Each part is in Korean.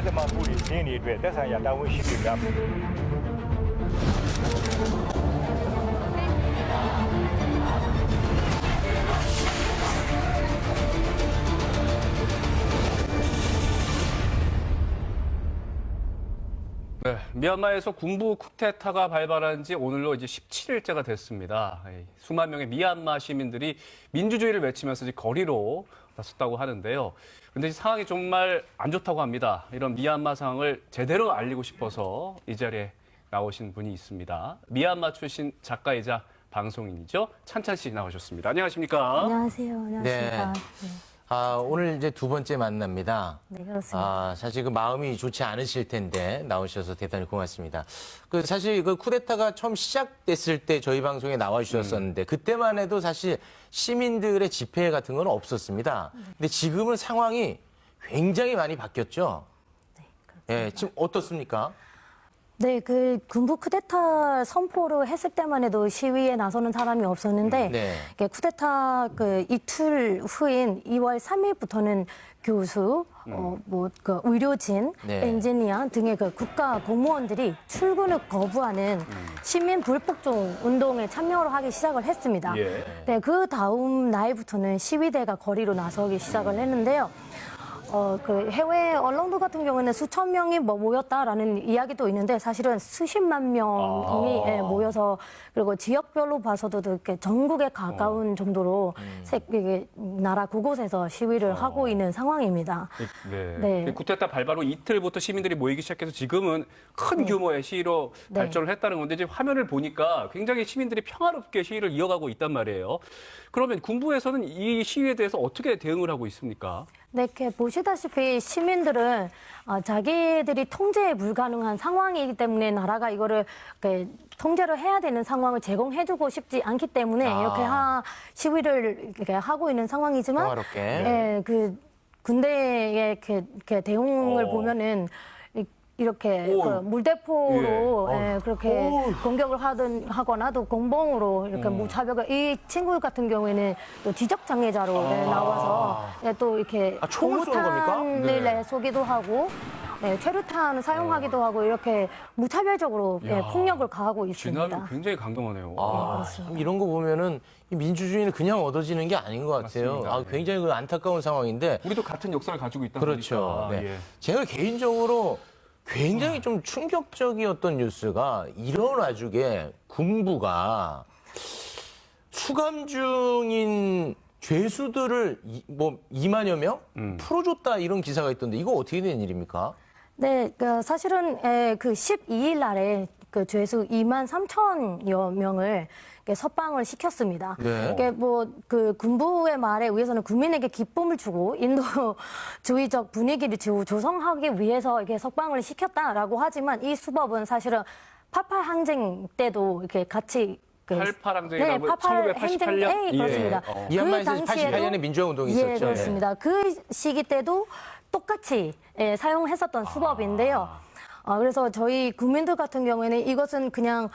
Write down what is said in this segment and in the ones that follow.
သက်မှတ်မှုတွေရင်းတွေအတွက်သက်ဆိုင်ရာတာဝန်ရှိသူများ 네, 미얀마에서 군부 쿠데타가 발발한 지 오늘로 이제 17일째가 됐습니다. 수만 명의 미얀마 시민들이 민주주의를 외치면서 이제 거리로 나섰다고 하는데요. 그런데 상황이 정말 안 좋다고 합니다. 이런 미얀마 상황을 제대로 알리고 싶어서 이 자리에 나오신 분이 있습니다. 미얀마 출신 작가이자 방송인이죠. 찬찬 씨 나오셨습니다. 안녕하십니까? 안녕하세요. 안녕하십니까. 네. 오늘 이제 두 번째 만납니다. 네, 그렇습니다. 사실 그 마음이 좋지 않으실 텐데 나오셔서 대단히 고맙습니다. 사실 그 쿠데타가 처음 시작됐을 때 저희 방송에 나와 주셨었는데 그때만 해도 사실 시민들의 집회 같은 건 없었습니다. 근데 지금은 상황이 굉장히 많이 바뀌었죠. 네, 그렇습니다. 예, 지금 어떻습니까? 네, 그 군부 쿠데타 선포를 했을 때만 해도 시위에 나서는 사람이 없었는데 네. 이게 쿠데타 그 이틀 후인 2월 3일부터는 교수, 그 의료진, 네. 엔지니어 등의 그 국가 공무원들이 출근을 거부하는 시민 불복종 운동에 참여를 하기 시작을 했습니다. 예. 네, 그 다음 날부터는 시위대가 거리로 나서기 시작을 했는데요. 그 해외 언론들 같은 경우에는 수천 명이 모였다라는 이야기도 있는데 사실은 수십만 명이 모여서 그리고 지역별로 봐서도 이렇게 전국에 가까운 정도로 이게 나라 곳곳에서 시위를 하고 있는 상황입니다. 네. 네. 쿠데타 발발 후 이틀부터 시민들이 모이기 시작해서 지금은 큰 규모의 시위로 네. 발전을 했다는 건데 이제 화면을 보니까 굉장히 시민들이 평화롭게 시위를 이어가고 있단 말이에요. 그러면 군부에서는 이 시위에 대해서 어떻게 대응을 하고 있습니까? 네, 이렇게 보시다시피 시민들은 자기들이 통제 불가능한 상황이기 때문에 나라가 이거를 이렇게 통제를 해야 되는 상황을 제공해주고 싶지 않기 때문에 이렇게 시위를 이렇게 하고 있는 상황이지만, 평화롭게. 예, 그 군대의 이렇게 대응을 보면은. 이렇게 그 물대포로 예. 그렇게 공격을 하거나 또 공봉으로 이렇게 무차별을 이 친구 같은 경우에는 또 지적 장애자로 나와서 또 이렇게 총을 쏘는 겁니까? 공탄을 쏘기도 하고 최루탄을 사용하기도 하고 이렇게 무차별적으로 폭력을 가하고 있습니다. 진압이 굉장히 강경하네요. 참 이런 거 보면은 이 민주주의는 그냥 얻어지는 게 아닌 것 같아요. 맞습니다. 굉장히 그 안타까운 상황인데. 우리도 같은 역사를 가지고 있다 그렇죠. 보니까. 네. 예. 제가 제가 개인적으로 굉장히 좀 충격적이었던 뉴스가 이런 와중에 군부가 수감 중인 죄수들을 2만여 명 풀어줬다 이런 기사가 있던데 이거 어떻게 된 일입니까? 네, 그 사실은 그 12일 날에 그 죄수 2만 3천여 명을 석방을 시켰습니다. 네. 이게 그 군부의 말에 의해서는 국민에게 기쁨을 주고 인도주의적 분위기를 조성하기 위해서 이렇게 석방을 시켰다라고 하지만 이 수법은 사실은 파팔 항쟁 때도 이렇게 같이 88 항쟁이라고 1988년? 네, 그렇습니다. 미얀마에서 그 88년에 민주화운동이 있었죠. 예, 그렇습니다. 그 시기 때도 똑같이 사용했었던 수법인데요. 그래서 저희 국민들 같은 경우에는 이것은 그냥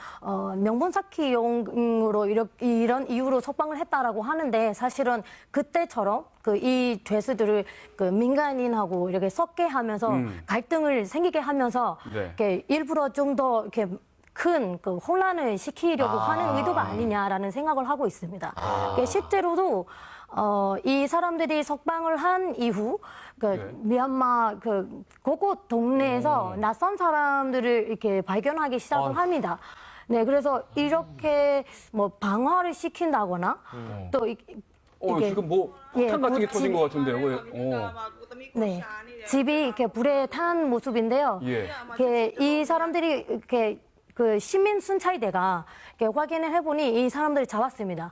명분 쌓기용으로 이런 이유로 석방을 했다라고 하는데 사실은 그때처럼 이 죄수들을 민간인하고 이렇게 섞게 하면서 갈등을 생기게 하면서 네. 이렇게 일부러 좀 더 이렇게 큰 혼란을 시키려고 하는 의도가 아니냐라는 생각을 하고 있습니다. 실제로도 이 사람들이 석방을 한 이후 미얀마 곳곳 동네에서 낯선 사람들을 이렇게 발견하기 시작을 합니다. 네, 그래서 이렇게 방화를 시킨다거나 또 이게 지금 폭탄 같은 게 터진 것 같은데요. 네, 집이 이렇게 불에 탄 모습인데요. 예. 이 사람들이 이렇게 그 시민 순찰대가 확인을 해보니 이 사람들이 잡았습니다.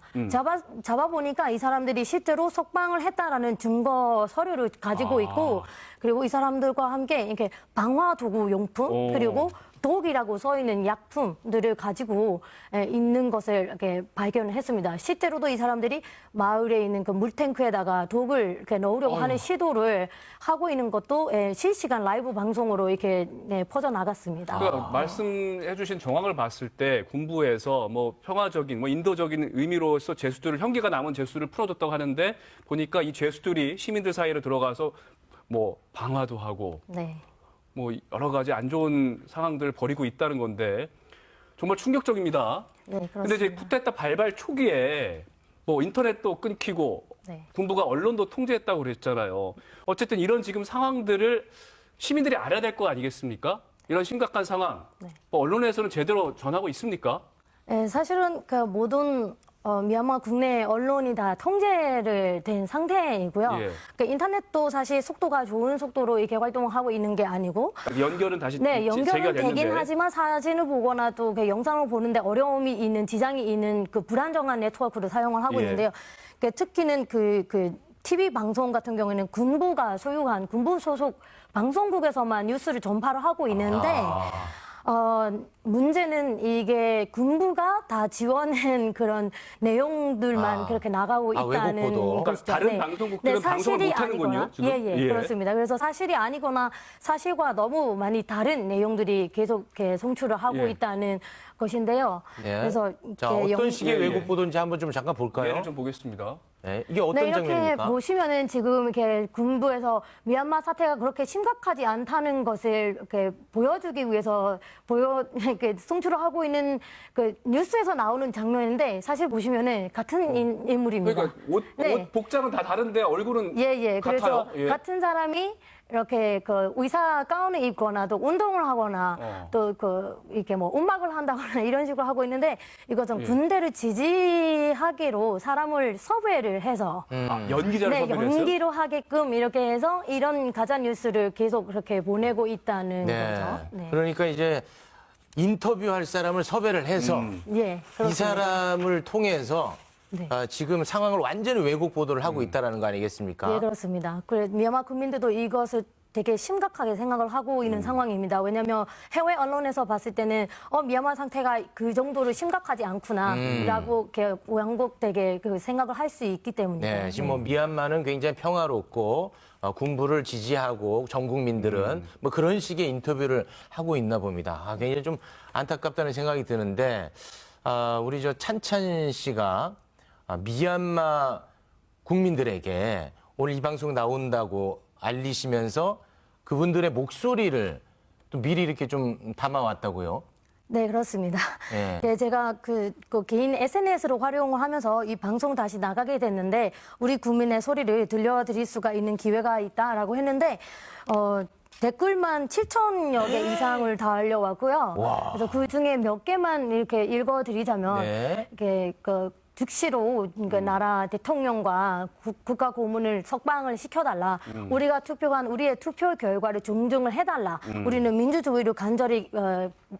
잡아보니까 이 사람들이 실제로 석방을 했다라는 증거 서류를 가지고 있고 그리고 이 사람들과 함께 이렇게 방화 도구 용품 그리고 독이라고 써 있는 약품들을 가지고 있는 것을 이렇게 발견을 했습니다. 실제로도 이 사람들이 마을에 있는 그 물탱크에다가 독을 이렇게 넣으려고 하는 시도를 하고 있는 것도 실시간 라이브 방송으로 이렇게 퍼져 나갔습니다. 그러니까 말씀해주신 정황을 봤을 때 군부에서 평화적인, 인도적인 의미로서 죄수들을 형기가 남은 죄수들을 풀어줬다고 하는데 보니까 이 죄수들이 시민들 사이로 들어가서 방화도 하고. 네. 뭐 여러 가지 안 좋은 상황들을 벌이고 있다는 건데 정말 충격적입니다. 네, 그렇습니다. 근데 이제 쿠데타 발발 초기에 뭐 인터넷도 끊기고 네. 군부가 언론도 통제했다고 그랬잖아요. 어쨌든 이런 지금 상황들을 시민들이 알아야 될 거 아니겠습니까? 이런 심각한 상황. 네. 뭐 언론에서는 제대로 전하고 있습니까? 네, 사실은 그 모든 미얀마 국내 언론이 다 통제를 된 상태이고요. 예. 그 인터넷도 사실 속도가 좋은 속도로 이렇게 활동하고 있는 게 아니고, 연결은 다시 네, 재개가 연결은 되긴 됐는데. 하지만 사진을 보거나 또 그 영상을 보는데 어려움이 있는, 지장이 있는 그 불안정한 네트워크를 사용을 하고 예. 있는데요. 그 특히는 그 TV 방송 같은 경우에는 군부가 소유한 군부 소속 방송국에서만 뉴스를 전파를 하고 있는데, 문제는 이게 군부가 다 지원한 그런 내용들만 그렇게 나가고 있다는 외국보도. 것이죠. 그러니까 다른 방송국들은 방송을 못 하는군요, 지금? 예. 그렇습니다. 그래서 사실이 아니거나 사실과 너무 많이 다른 내용들이 계속 이렇게 송출을 하고 예. 있다는 것인데요. 예. 그래서 자, 이렇게 어떤 식의 예, 예. 외국 보도인지 한번 좀 잠깐 볼까요? 예를 좀 보겠습니다. 네, 이게 어떤 네, 이렇게 장면입니까? 보시면은 지금 이렇게 군부에서 미얀마 사태가 그렇게 심각하지 않다는 것을 이렇게 보여주기 위해서 이렇게 송출을 하고 있는 그 뉴스에서 나오는 장면인데 사실 보시면은 같은 인물입니다. 그러니까 옷 복장은 다 다른데 얼굴은 예. 그래서 같아요? 예. 같은 사람이 이렇게 그 의사 가운을 입거나 또 운동을 하거나 또 그 이렇게 뭐 음악을 한다거나 이런 식으로 하고 있는데 이것은 예. 군대를 지지하기로 사람을 섭외를 해서 연기자를 네, 섭외했어요? 연기로 하게끔 이렇게 해서 이런 가짜 뉴스를 계속 그렇게 보내고 있다는 거죠. 네. 그러니까 이제 인터뷰할 사람을 섭외를 해서 예, 이 그렇습니다. 사람을 통해서 네. 지금 상황을 완전히 왜곡 보도를 하고 있다는 거 아니겠습니까? 예, 그렇습니다. 그래 미얀마 국민들도 이것을 되게 심각하게 생각을 하고 있는 상황입니다. 왜냐하면 해외 언론에서 봤을 때는 미얀마 상태가 그 정도로 심각하지 않구나라고 이렇게 왜곡되게 그 생각을 할 수 있기 때문에. 네, 지금 뭐 미얀마는 굉장히 평화롭고 군부를 지지하고 전 국민들은 뭐 그런 식의 인터뷰를 하고 있나 봅니다. 굉장히 좀 안타깝다는 생각이 드는데 우리 저 찬찬 씨가 미얀마 국민들에게 오늘 이 방송 나온다고 알리시면서 그분들의 목소리를 또 미리 이렇게 좀 담아왔다고요? 네, 그렇습니다. 네. 예, 제가 그 개인 SNS로 활용을 하면서 이 방송 다시 나가게 됐는데 우리 국민의 소리를 들려드릴 수가 있는 기회가 있다라고 했는데 댓글만 7,000여 개 이상을 달려왔고요. 와. 그래서 그 중에 몇 개만 이렇게 읽어드리자면 네. 이렇게 즉시로 그러니까 나라 대통령과 국가 고문을 석방을 시켜달라. 우리가 투표한 우리의 투표 결과를 존중을 해달라. 우리는 민주주의를 간절히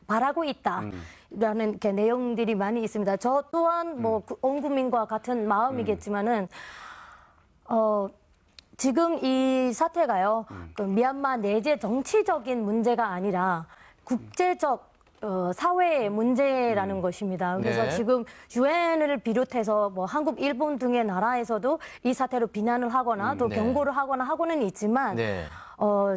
바라고 있다. 라는 이렇게 내용들이 많이 있습니다. 저 또한 뭐 온 국민과 같은 마음이겠지만은 지금 이 사태가요. 그 미얀마 내재 정치적인 문제가 아니라 국제적 사회의 문제라는 것입니다. 그래서 네. 지금 유엔을 비롯해서 뭐 한국, 일본 등의 나라에서도 이 사태로 비난을 하거나 또 네. 경고를 하거나 하고는 있지만 네.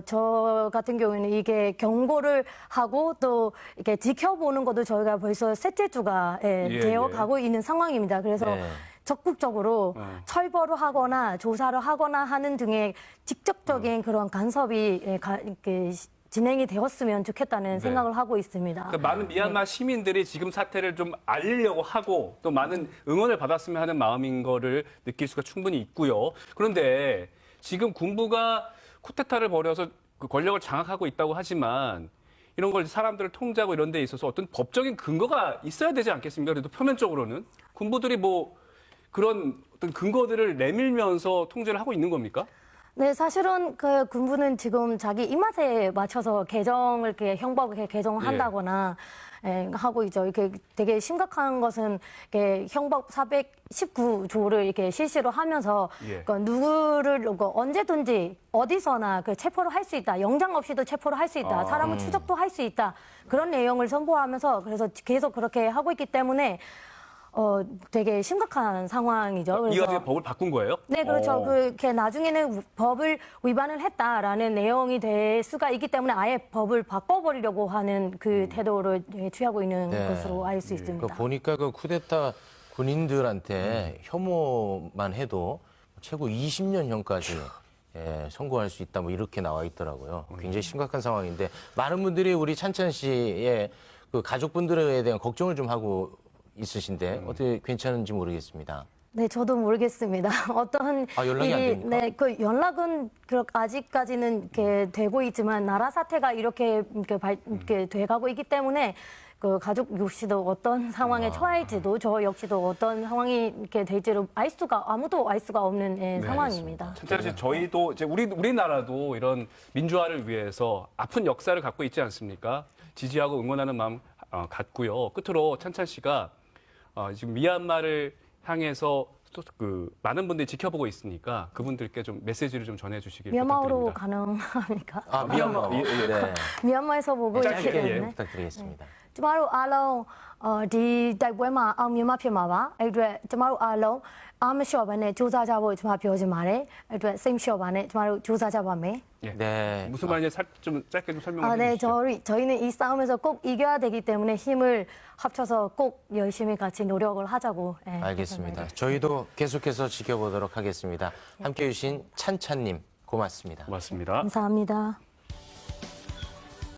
저 같은 경우에는 이게 경고를 하고 또 이렇게 지켜보는 것도 저희가 벌써 셋째 주가 되어 가고 있는 상황입니다. 그래서 네. 적극적으로 철거를 하거나 조사를 하거나 하는 등의 직접적인 그런 간섭이 이렇게 진행이 되었으면 좋겠다는 생각을 하고 있습니다. 그러니까 많은 미얀마 시민들이 지금 사태를 좀 알리려고 하고 또 많은 응원을 받았으면 하는 마음인 거를 느낄 수가 충분히 있고요. 그런데 지금 군부가 쿠데타를 벌여서 그 권력을 장악하고 있다고 하지만 이런 걸 사람들을 통제하고 이런 데 있어서 어떤 법적인 근거가 있어야 되지 않겠습니까? 그래도 표면적으로는 군부들이 뭐 그런 어떤 근거들을 내밀면서 통제를 하고 있는 겁니까? 네, 사실은 그 군부는 지금 자기 입맛에 맞춰서 개정을 이렇게 형법을 이렇게 개정한다거나 하고 있죠. 이렇게 되게 심각한 것은 이렇게 형법 419조를 이렇게 실시로 하면서 그 누구를 언제든지 어디서나 그 체포를 할 수 있다. 영장 없이도 체포를 할 수 있다. 사람을 추적도 할 수 있다. 그런 내용을 선포하면서 그래서 계속 그렇게 하고 있기 때문에 되게 심각한 상황이죠. 이 가지고 법을 바꾼 거예요? 네, 그렇죠. 그렇게 나중에는 법을 위반을 했다라는 내용이 될 수가 있기 때문에 아예 법을 바꿔버리려고 하는 그 태도를 취하고 있는 네. 것으로 알 수 있습니다. 보니까 그 쿠데타 군인들한테 혐오만 해도 최고 20년형까지 선고할 수 있다 뭐 이렇게 나와 있더라고요. 굉장히 심각한 상황인데 많은 분들이 우리 찬찬 씨의 그 가족분들에 대한 걱정을 좀 하고 있으신데 어떻게 괜찮은지 모르겠습니다. 네, 저도 모르겠습니다. 어떤 연락이 안 됩니까? 네, 그 연락은 아직까지는 이렇게 되고 있지만 나라 사태가 이렇게 돼가고 있기 때문에 그 가족 역시도 어떤 상황에 처할지도 저 역시도 어떤 상황이 이렇게 될지를 아무도 알 수가 없는 상황입니다. 찬찬 씨, 저희도 이제 우리나라도 이런 민주화를 위해서 아픈 역사를 갖고 있지 않습니까? 지지하고 응원하는 마음 같고요. 끝으로 찬찬 씨가 지금 미얀마를 향해서 또 그 많은 분들이 지켜보고 있으니까 그분들께 좀 메시지를 좀 전해주시길 미얀마로 부탁드립니다. 가능합니까? 미얀마. 네. 미얀마에서 보고 짧게, 있기 때문에. 부탁드리겠습니다. ကျမတို့အားလုံးဒီတိုက်ပွဲမှာအောင်မြင်မှဖြစ်မှာပါအဲ့အတွက်ကျမတို့အားလုံးအားမလျှော့ဘဲနဲ့စူးစမ်းကြဖို့ကျမပြောချင်ပါတယ်အဲ့အတွက်စိတ်မလျှော့ပါနဲ့ကျမတို့စူးစမ်းကြပါမယ် 네. 무슨 말인지 좀 짧게 좀 설명해 네, 주시죠. 저희는 이 싸움에서 꼭 이겨야 되기 때문에 힘을 합쳐서 꼭 열심히 같이 노력을 하자고. 알겠습니다. 저희도 계속해서 지켜보도록 하겠습니다. 함께해 주신 찬찬님 고맙습니다. 고맙습니다. 감사합니다.